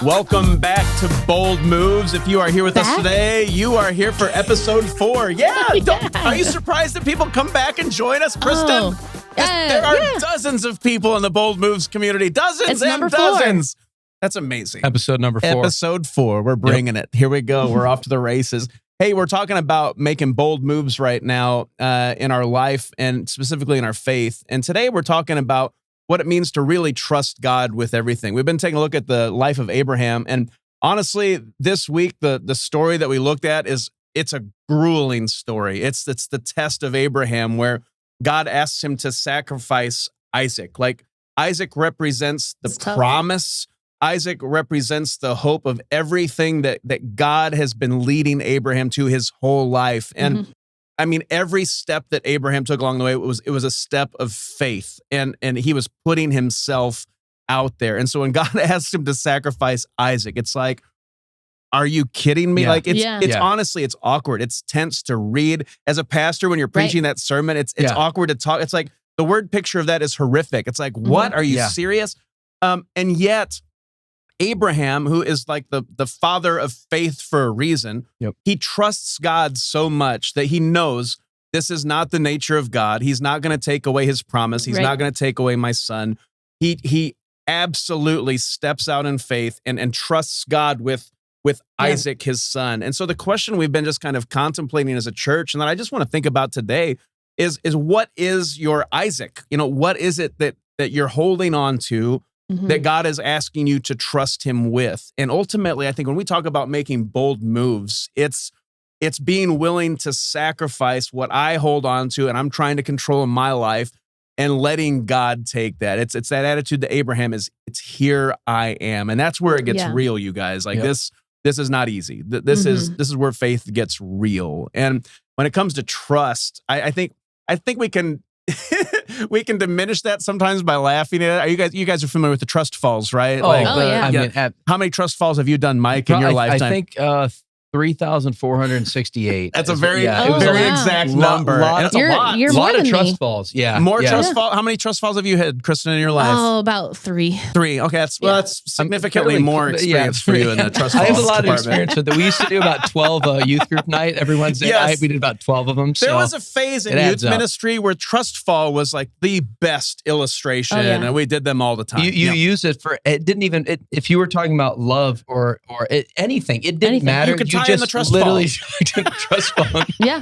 Welcome back to Bold Moves. If you are here with us today, you are here for episode 4. Are you surprised that people come back and join us, Kristen? There are dozens of people in the Bold Moves community. Dozens and dozens. 4. That's amazing. Episode number 4. Episode 4. We're bringing it. Here we go. We're off to the races. Hey, we're talking about making bold moves right now in our life and specifically in our faith. And today we're talking about what it means to really trust God with everything. We've been taking a look at the life of Abraham. And honestly, this week, the story that we looked at it's a grueling story. It's the test of Abraham where God asks him to sacrifice Isaac. Like Isaac represents the promise. Isaac represents the hope of everything that God has been leading Abraham to his whole life. And I mean, every step that Abraham took along the way, it was a step of faith, and he was putting himself out there. And so when God asked him to sacrifice Isaac, it's like, are you kidding me? Yeah. Like it's honestly, it's awkward. It's tense to read as a pastor when you're preaching that sermon. It's awkward to talk. It's like the word picture of that is horrific. It's like, what? Are you serious? And yet Abraham, who is like the father of faith for a reason, he trusts God so much that he knows this is not the nature of God. He's not going to take away his promise. He's not going to take away my son. He absolutely steps out in faith and trusts God with Isaac, his son. And so the question we've been just kind of contemplating as a church and that I just want to think about today is what is your Isaac? You know, what is it that you're holding on to that God is asking you to trust him with? And ultimately, I think when we talk about making bold moves, it's being willing to sacrifice what I hold on to and I'm trying to control in my life and letting God take that. It's that attitude that Abraham is, it's here I am. And that's where it gets real, you guys. Like this is not easy. This is where faith gets real. And when it comes to trust, I think we can we can diminish that sometimes by laughing at it. You guys are familiar with the trust falls, right? I mean, how many trust falls have you done, Mike, in your lifetime? I think 3,468. That's a very exact number. It's a lot. You're a lot more of than trust me. falls. Yeah. More trust falls. How many trust falls have you had, Kristen, in your life? Oh, about 3. 3. Okay, that's significantly more experience for you in the trust falls I have a lot department. of experience with it. We used to do about 12 youth group night every Wednesday night. We did about 12 of them. There was a phase in youth ministry where trust fall was like the best illustration, and we did them all the time. You use it for, it didn't even, if you were talking about love or anything, it didn't matter. You could tie in the trust literally trust fund. Yeah.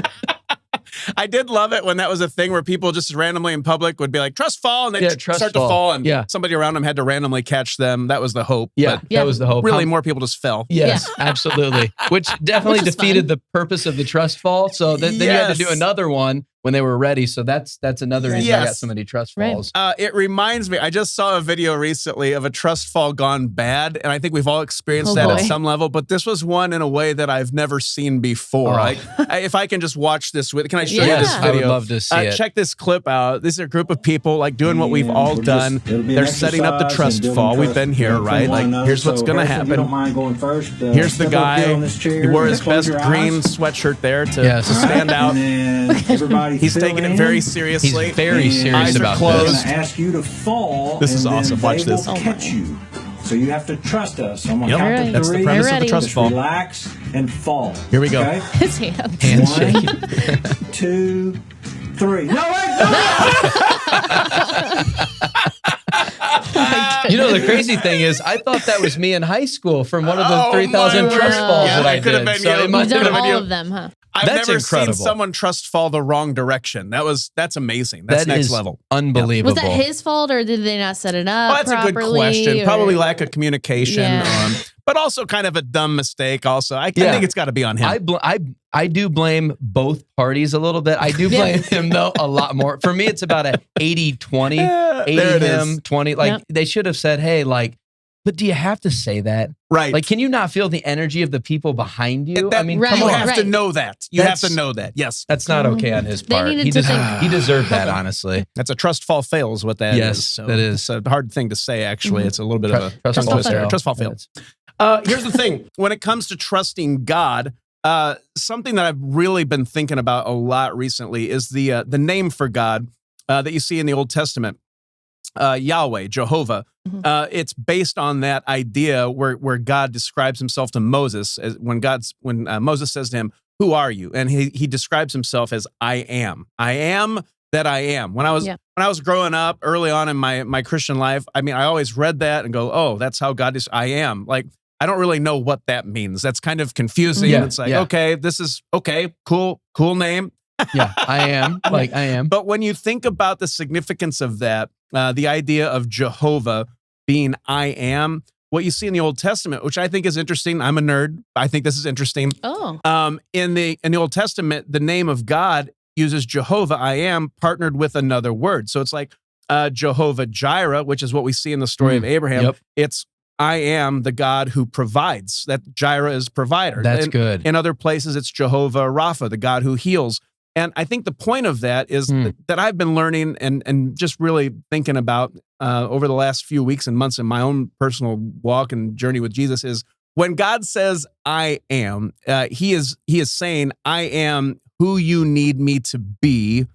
I did love it when that was a thing where people just randomly in public would be like, trust fall, and they'd start to fall, and somebody around them had to randomly catch them. That was the hope. That was the hope. Really, more people just fell. Yes, absolutely. Which definitely defeated the purpose of the trust fall. So then you had to do another one when they were ready. So that's another reason I got so many trust falls. It reminds me, I just saw a video recently of a trust fall gone bad, and I think we've all experienced that at some level, but this was one in a way that I've never seen before. Like, if I can just watch this can I show you this video? I would love to see it. Check this clip out. This is a group of people like doing what we've all done. They're setting up the trust fall. We've been here, right? Like, here's what's going to happen. Here's the guy. He wore his best green sweatshirt there to stand out. He's taking it very seriously. He's very serious Eyes about are closed. Ask you to fall. This is awesome. Watch this. Catch you. So you have to trust us. I'm gonna count to 3. That's the premise of the trust fall. Relax and fall. Here we go. Okay? His hand. Handshake. 1, 2, 3. No, wait, You know, the crazy thing is, I thought that was me in high school from one of the 3,000 trust falls that I did. So You've done all of them, huh? I've That's never incredible. seen someone trust fall the wrong direction. That's amazing. That's next level. Unbelievable. Was that his fault, or did they not set it up Well, that's properly? a good question. Or? Probably lack of communication, Yeah. but also kind of a dumb mistake. Also, I think it's got to be on him. I do blame both parties a little bit. I do blame him though a lot more. For me, it's about a 80-20. 80 him, 20. Like they should have said, hey, like, but do you have to say that? Right. Like, can you not feel the energy of the people behind you? I mean, right, you right. have to know that. You have to know that. Yes. That's not okay on his part. They needed to think. He deserved that, honestly. That's a trust fall fail is what that is. Yes, So that is. It's a hard thing to say, actually. It's a little bit of a Trust fall fail. Trust fall fail. Here's the thing. When it comes to trusting God, something that I've really been thinking about a lot recently is the name for God that you see in the Old Testament. Yahweh, Jehovah. it's based on that idea where God describes himself to Moses as when Moses says to him, "Who are you?" And he describes himself as "I am. I am that I am." When I was growing up early on in my Christian life, I mean, I always read that and go, "Oh, that's how God is. I am." Like, I don't really know what that means. That's kind of confusing. Yeah, it's like, okay, this is okay, cool name. Yeah, I am. Like, I am. But when you think about the significance of that, the idea of Jehovah being I am, what you see in the Old Testament, which I think is interesting. I'm a nerd. I think this is interesting. Oh. In the Old Testament, the name of God uses Jehovah, I am, partnered with another word. So it's like Jehovah Jireh, which is what we see in the story of Abraham. Yep. It's I am the God who provides. That Jireh is provider. That's good. In other places, it's Jehovah Rapha, the God who heals. And I think the point of that is that I've been learning and just really thinking about over the last few weeks and months in my own personal walk and journey with Jesus is when God says, I am, he is saying, I am who you need me to be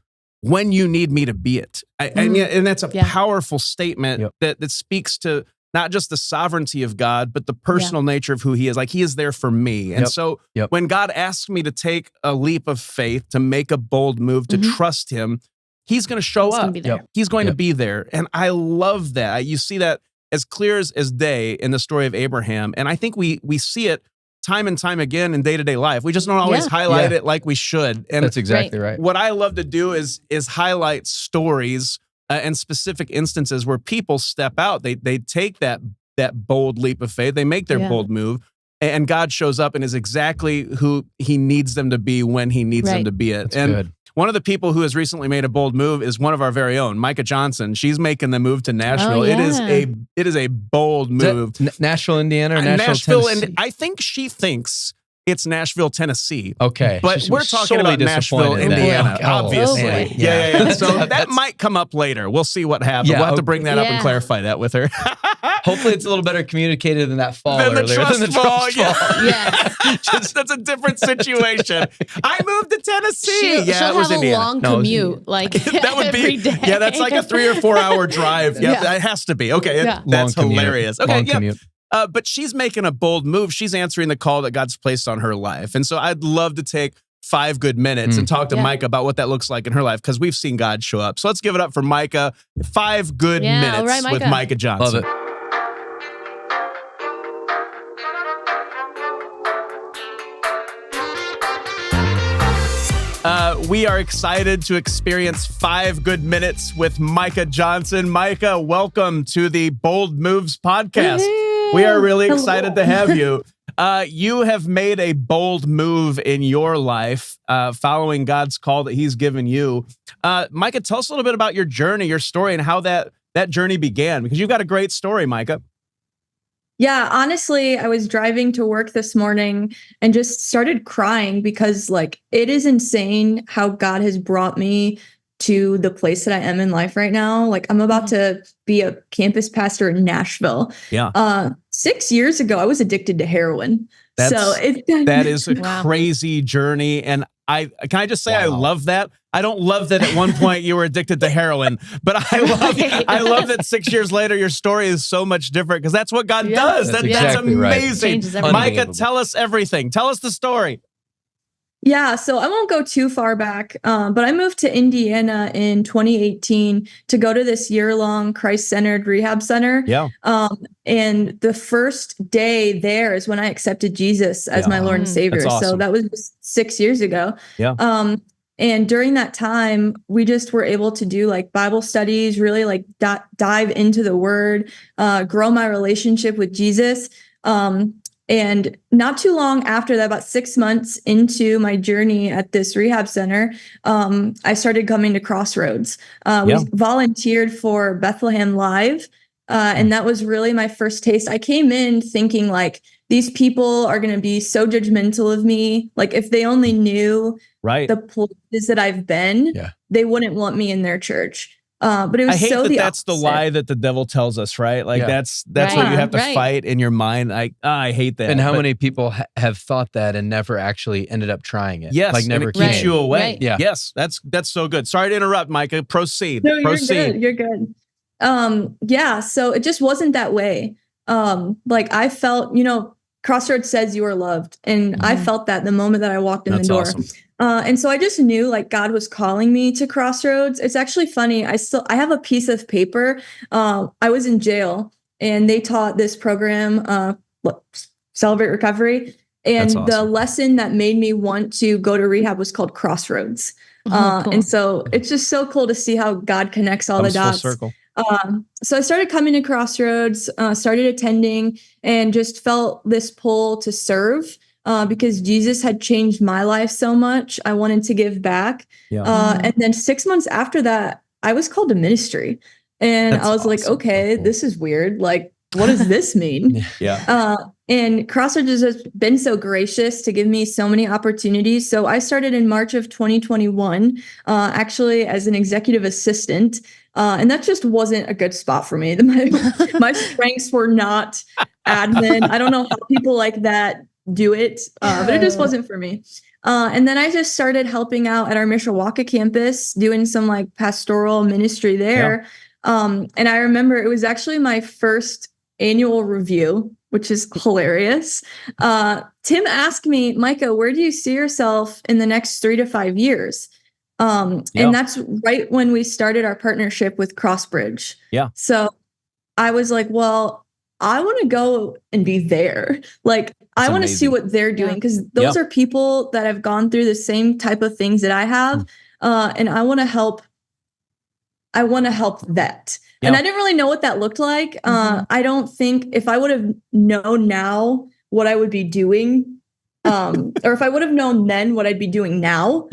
when you need me to be it. And that's a powerful statement that speaks to not just the sovereignty of God, but the personal nature of who he is. Like, he is there for me. And so when God asks me to take a leap of faith, to make a bold move, to trust him, he's going to show up. He's going to be there. And I love that. You see that as clear as day in the story of Abraham. And I think we see it time and time again in day-to-day life. We just don't always highlight it like we should. And that's exactly right. What I love to do is highlight stories and specific instances where people step out. They take that bold leap of faith. They make their bold move, and God shows up and is exactly who he needs them to be when he needs them to be it. That's and good. One of the people who has recently made a bold move is one of our very own, Micah Johnson. She's making the move to Nashville. Oh, yeah. It is a bold move. Nashville, Indiana, or Nashville, Tennessee? And I think she thinks it's Nashville, Tennessee. Okay. But we're talking about Nashville, Indiana, obviously. Oh, yeah. So that might come up later. We'll see what happens. We'll have to bring that up and clarify that with her. Hopefully it's a little better communicated than that fall than the earlier. trust fall. Yeah. That's a different situation. I moved to Tennessee. She'll have a long commute, like that would every be. day. Yeah, that's like a 3 or 4 hour drive. Yeah, it has to be. Okay, that's hilarious. Okay, long commute. But she's making a bold move. She's answering the call that God's placed on her life. And so I'd love to take 5 good minutes and talk to Micah about what that looks like in her life, because we've seen God show up. So let's give it up for Micah. 5 good minutes with Micah Johnson. Love it. We are excited to experience 5 good minutes with Micah Johnson. Micah, welcome to the Bold Moves podcast. We are really excited to have you. You have made a bold move in your life following God's call that he's given you. Micah, tell us a little bit about your journey, your story, and how that journey began, because you've got a great story, Micah. Yeah, honestly, I was driving to work this morning and just started crying because, like, it is insane how God has brought me to the place that I am in life right now. Like, I'm about to be a campus pastor in Nashville. Yeah. 6 years ago, I was addicted to heroin. That is a crazy journey. And can I just say, I love that. I don't love that at one point you were addicted to heroin, but I love that 6 years later, your story is so much different, because that's what God does. That's amazing. Right. Micah, tell us everything. Tell us the story. Yeah, so I won't go too far back, but I moved to Indiana in 2018 to go to this year-long Christ-centered rehab center. Yeah. And the first day there is when I accepted Jesus as my Lord and Savior. That's awesome. So that was just 6 years ago. Yeah. And during that time, we just were able to do like Bible studies, really like dive into the Word, grow my relationship with Jesus. And not too long after that, about 6 months into my journey at this rehab center, I started coming to Crossroads. We volunteered for Bethlehem Live, and that was really my first taste. I came in thinking like, these people are going to be so judgmental of me. Like, if they only knew the places that I've been, they wouldn't want me in their church. But it was I hate so that the that's opposite. the lie that the devil tells us, right? Like that's what you have to fight in your mind. I hate that. And how many people have thought that and never actually ended up trying it? Yes, like never and it keeps you away. Right. Yeah. Yes, that's so good. Sorry to interrupt, Micah. Proceed. No, Proceed. You're good. Yeah, so it just wasn't that way. Like I felt, Crossroads says you are loved. And I felt that the moment that I walked in the door. Awesome. And so I just knew like God was calling me to Crossroads. It's actually funny. I have a piece of paper. I was in jail and they taught this program, Celebrate Recovery. And awesome. The lesson that made me want to go to rehab was called Crossroads. Cool. And so it's just so cool to see how God connects all the dots. Full circle. So I started coming to Crossroads, started attending, and just felt this pull to serve because Jesus had changed my life so much. I wanted to give back. Yeah. And then 6 months after that, I was called to ministry. And I was like, okay, this is weird. Like, what does this mean? And Crossroads has been so gracious to give me so many opportunities. So I started in March of 2021, actually as an executive assistant. And that just wasn't a good spot for me. My strengths were not admin. I don't know how people like that do it, but it just wasn't for me. And then I just started helping out at our Mishawaka campus, doing some like pastoral ministry there. And I remember it was actually my first annual review, which is hilarious. Tim asked me, Micah, where do you see yourself in the next 3 to 5 years? And that's right when we started our partnership with Crossbridge. Yeah. So I was like, well, I want to go and be there. Like, I want to see what they're doing because those are people that have gone through the same type of things that I have. And I want to help. I want to help that. And I didn't really know what that looked like. I don't think if I would have known now what I would be doing, or if I would have known then what I'd be doing now,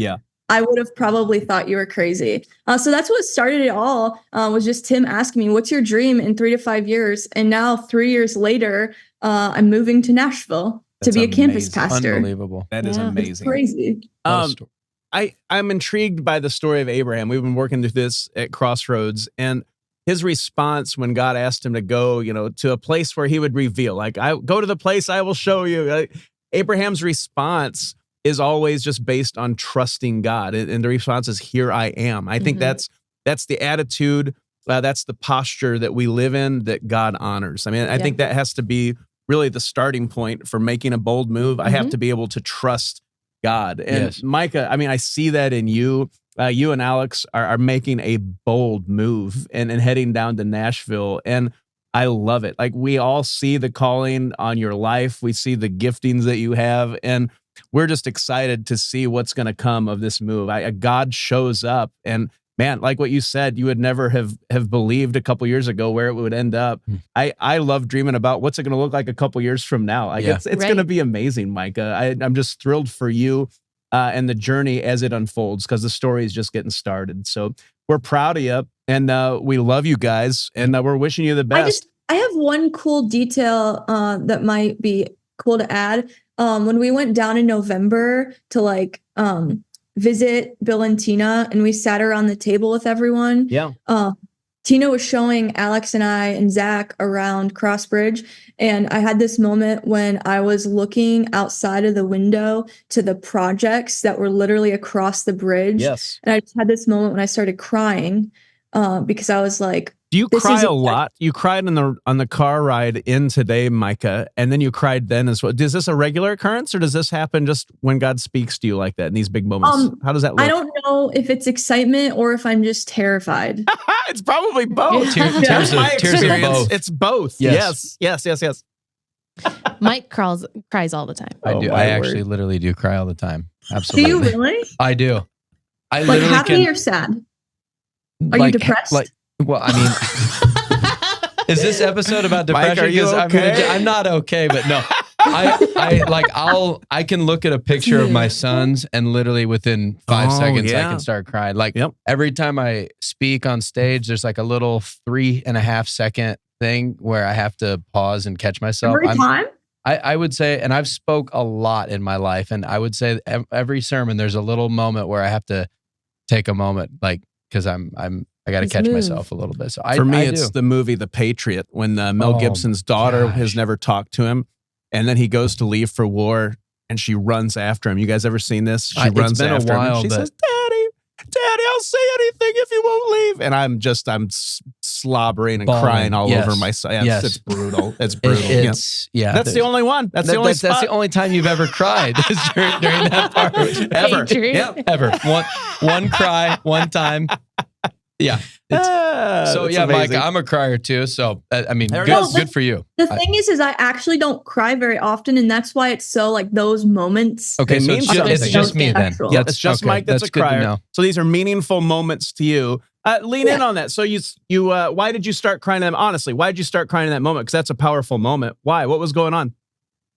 I would have probably thought you were crazy. So that's what started it all, was just Tim asking me, what's your dream in 3 to 5 years? And now 3 years later, I'm moving to Nashville to be a campus pastor. Unbelievable. That is amazing. It's crazy. I'm intrigued by the story of Abraham. We've been working through this at Crossroads, and his response when God asked him to go, to a place where he would reveal, like, I go to the place I will show you. Abraham's response is always just based on trusting God. And the response is, here I am. I think that's the attitude, that's the posture that we live in that God honors. I mean, I think that has to be really the starting point for making a bold move. I have to be able to trust God. And Micah, I mean, I see that in you. You and Alex are making a bold move and heading down to Nashville. And I love it. Like, we all see the calling on your life. We see the giftings that you have. And we're just excited to see what's going to come of this move. God shows up, and man, like what you said, you would never have believed a couple years ago where it would end up. I love dreaming about what's it going to look like a couple years from now. Like, it's going to be amazing, Micah. I'm just thrilled for you and the journey as it unfolds, because the story is just getting started. So we're proud of you, and we love you guys, and we're wishing you the best. I have one cool detail that might be cool to add. When we went down in November to visit Bill and Tina, and we sat around the table with everyone. Tina was showing Alex and I and Zach around Crossbridge. And I had this moment when I was looking outside of the window to the projects that were literally across the bridge. Yes. And I just had this moment when I started crying because I was like, do you cry a lot? You cried on the car ride in today, Micah, and then you cried then as well. Is this a regular occurrence, or does this happen just when God speaks to you like that in these big moments? How does that look? I don't know if it's excitement or if I'm just terrified. It's probably both. Tears of both. It's both. Yes. Mike cries all the time. I do. I actually literally do cry all the time. Absolutely. Do you really? I do. I like happy or sad? Are you depressed? Well, I mean, is this episode about depression? Mike, are you okay? I'm not okay, but no. I can look at a picture of my sons and literally within 5 seconds I can start crying. Like every time I speak on stage, there's like a little 3.5 second thing where I have to pause and catch myself. Every time? I would say, and I've spoke a lot in my life, and I would say every sermon there's a little moment where I have to take a moment, like, because I got to catch myself a little bit. So for me, it's the movie The Patriot, when Mel Gibson's daughter has never talked to him, and then he goes to leave for war, and she runs after him. You guys ever seen this? She runs after him. She says, Daddy, I'll say anything if you won't leave. And I'm slobbering and crying all over myself. It's brutal. It's brutal. That's the only one. That's the only time you've ever cried is during that part. Ever. Ever. One cry, one time. Yeah. Micah, I'm a crier too. So, I mean, good for you. The thing is I actually don't cry very often. And that's why it's so like those moments. Okay. So it's just me then. Yeah, it's just Mike that's a crier. So these are meaningful moments to you. Lean in on that. So you why did you start crying to them? Honestly, why did you start crying in that moment? Because that's a powerful moment. Why? What was going on?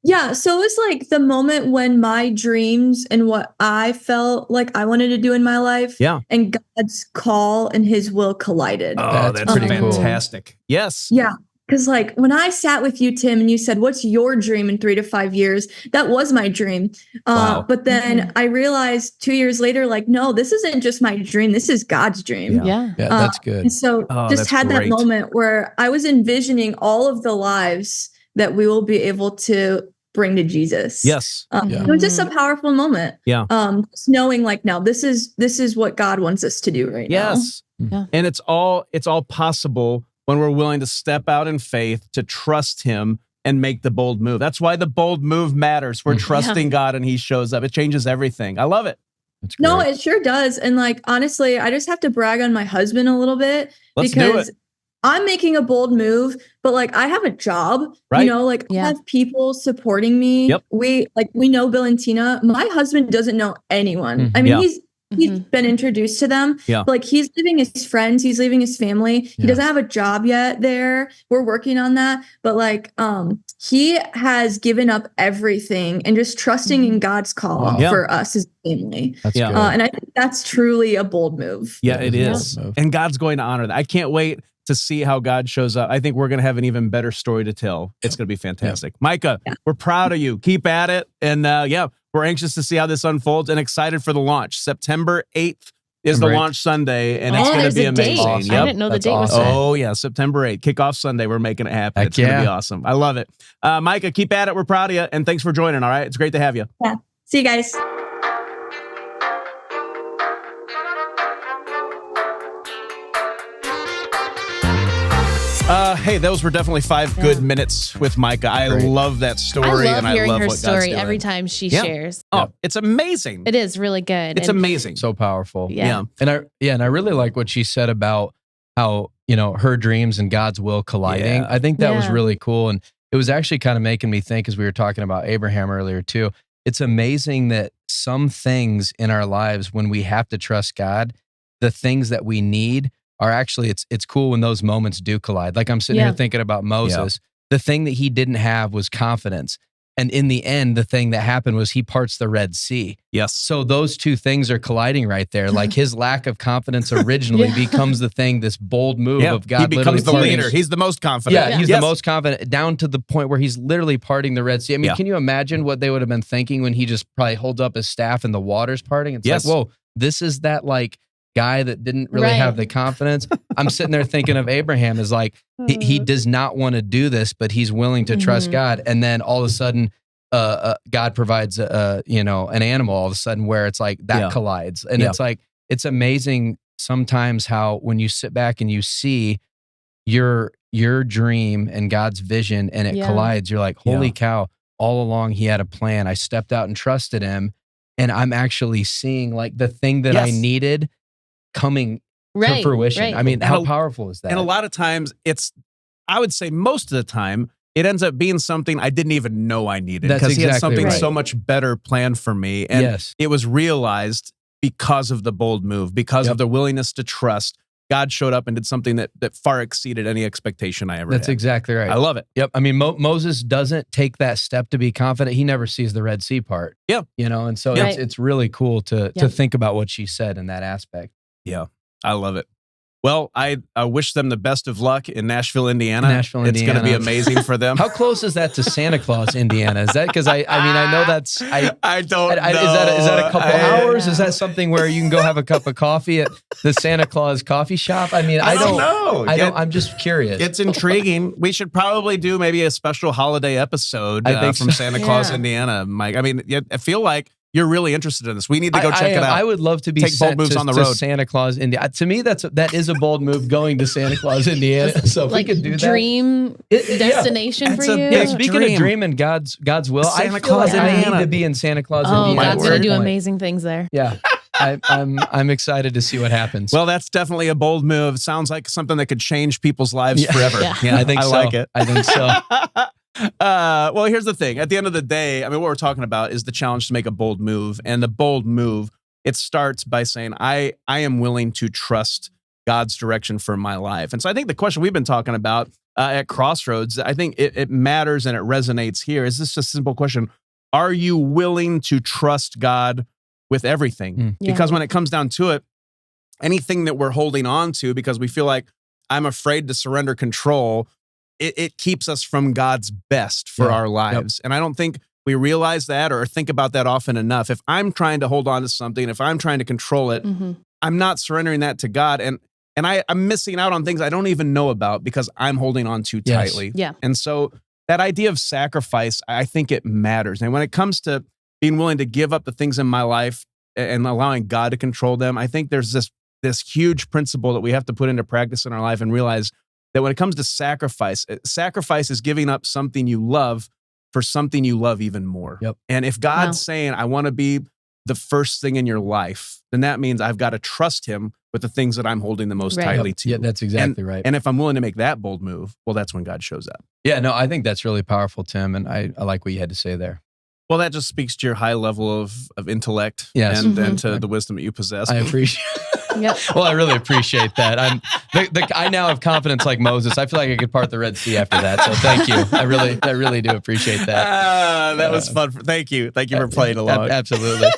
Yeah, so it was like the moment when my dreams and what I felt like I wanted to do in my life and God's call and his will collided. Oh, that's pretty fantastic. Cool. Yes. Yeah. Because like when I sat with you, Tim, and you said, what's your dream in 3 to 5 years? That was my dream. But then I realized 2 years later, like, no, this isn't just my dream. This is God's dream. Yeah, that's good. And so just had that moment where I was envisioning all of the lives that we will be able to bring to Jesus. Yes. It was just a powerful moment. Yeah. Just knowing like, now this is what God wants us to do right now. Yes. And it's all possible when we're willing to step out in faith, to trust him and make the bold move. That's why the bold move matters. We're trusting God and he shows up. It changes everything. I love it. No, it sure does. And like, honestly, I just have to brag on my husband a little bit. Let's do it. I'm making a bold move, but like I have a job, right. You know, like I have people supporting me. Yep. We know Bill and Tina. My husband doesn't know anyone. I mean, he's been introduced to them. Yeah. But like he's leaving his friends, he's leaving his family. He doesn't have a job yet there. We're working on that. But like he has given up everything and just trusting in God's call for us as a family. That's good. And I think that's truly a bold move. Yeah, it is. And God's going to honor that. I can't wait to see how God shows up. I think we're going to have an even better story to tell. It's going to be fantastic. Micah, we're proud of you. Keep at it. And we're anxious to see how this unfolds and excited for the launch. September 8th is the launch Sunday, and it's going to be amazing. Awesome. I didn't know the date was set. Oh, yeah, September 8th. Kickoff Sunday. We're making it happen. It's going to be awesome. I love it. Micah, keep at it. We're proud of you, and thanks for joining, all right? It's great to have you. Yeah. See you guys. Hey, those were definitely 5 good minutes with Micah. I love that story. I love hearing her what story God's every time she shares. Oh, it's amazing. It is really good. It's amazing. So powerful. Yeah. And I really like what she said about how, her dreams and God's will colliding. I think that was really cool. And it was actually kind of making me think, as we were talking about Abraham earlier too, it's amazing that some things in our lives, when we have to trust God, the things that we need are actually, it's cool when those moments do collide. Like I'm sitting here thinking about Moses. The thing that he didn't have was confidence. And in the end, the thing that happened was he parts the Red Sea. Yes. So those two things are colliding right there. Like his lack of confidence originally becomes the thing, this bold move of God. He becomes the leader. He's the most confident. Yeah, he's the most confident, down to the point where he's literally parting the Red Sea. I mean, can you imagine what they would have been thinking when he just probably holds up his staff and the water's parting? It's like, whoa, this is that like guy that didn't really have the confidence. I'm sitting there thinking of Abraham as like, he does not want to do this, but he's willing to trust God. And then all of a sudden, God provides an animal all of a sudden where it's like that collides. And it's like, it's amazing sometimes how when you sit back and you see your dream and God's vision and it collides, you're like, holy cow, all along he had a plan. I stepped out and trusted him. And I'm actually seeing like the thing that I needed coming to fruition. Right. I mean, how powerful is that? And a lot of times I would say most of the time, it ends up being something I didn't even know I needed. That's because he had exactly something so much better planned for me. And it was realized because of the bold move, because of the willingness to trust. God showed up and did something that far exceeded any expectation I ever had. That's exactly right. I love it. Yep. I mean, Moses doesn't take that step to be confident. He never sees the Red Sea part. Yeah. And so it's really cool to think about what she said in that aspect. Yeah. I love it. Well, I wish them the best of luck in Nashville, Indiana. It's going to be amazing for them. How close is that to Santa Claus, Indiana? Is that because I mean I know that's I don't know. Is that a couple hours? Is that something where you can go have a cup of coffee at the Santa Claus coffee shop? I mean, I don't know. I'm just curious. It's intriguing. We should probably do maybe a special holiday episode from Santa Claus, Indiana, Mike. I mean, I feel like you're really interested in this. We need to go check it out. I would love to be Take bold moves on the road. Santa Claus, Indiana. To me, that is a bold move, going to Santa Claus, Indiana. So if like we could do that. Dream destination for you. Yeah, speaking of dream and God's will, Santa I feel Claus, like I Indiana. need to be in Santa Claus, Oh, Indiana. God's going to do amazing things there. Yeah. I'm excited to see what happens. Well, that's definitely a bold move. Sounds like something that could change people's lives forever. Yeah. I think so. like it. I think so. Well, here's the thing. At the end of the day, I mean, what we're talking about is the challenge to make a bold move. And the bold move, it starts by saying, I am willing to trust God's direction for my life. And so I think the question we've been talking about at Crossroads, I think it matters and it resonates here. Is this just a simple question? Are you willing to trust God with everything? Yeah. Because when it comes down to it, anything that we're holding on to because we feel like I'm afraid to surrender control, it keeps us from God's best for our lives. And I don't think we realize that or think about that often enough. If I'm trying to hold on to something, if I'm trying to control it, I'm not surrendering that to God. And I'm missing out on things I don't even know about because I'm holding on too tightly. Yeah. And so that idea of sacrifice, I think it matters. And when it comes to being willing to give up the things in my life and allowing God to control them, I think there's this huge principle that we have to put into practice in our life and realize that when it comes to sacrifice is giving up something you love for something you love even more. Yep. And if God's saying, I want to be the first thing in your life, then that means I've got to trust him with the things that I'm holding the most tightly to. Yeah, that's exactly right. And if I'm willing to make that bold move, well, that's when God shows up. Yeah, no, I think that's really powerful, Tim. And I like what you had to say there. Well, that just speaks to your high level of intellect Yes. and to the wisdom that you possess. I appreciate Yep. Well, I really appreciate that. I now have confidence like Moses. I feel like I could part the Red Sea after that. So thank you. I really do appreciate that. That was fun. Thank you for playing along. Absolutely.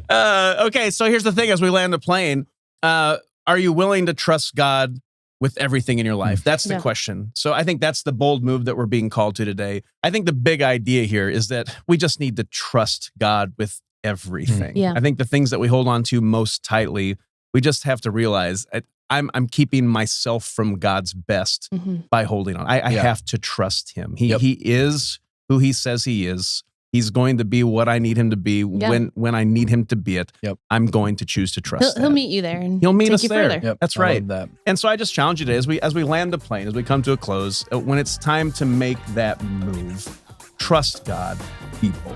Okay, so here's the thing: as we land the plane, are you willing to trust God with everything in your life? That's the question. So I think that's the bold move that we're being called to today. I think the big idea here is that we just need to trust God with everything. Yeah. I think the things that we hold on to most tightly, we just have to realize I'm keeping myself from God's best by holding on. I have to trust him. He is who he says he is. He's going to be what I need him to be when I need him to be it. Yep. I'm going to choose to trust. He'll meet you there and He'll meet take us you there. further. Yep, That's I right. love that. And so I just challenge you today as we land the plane, as we come to a close, when it's time to make that move, trust God, people.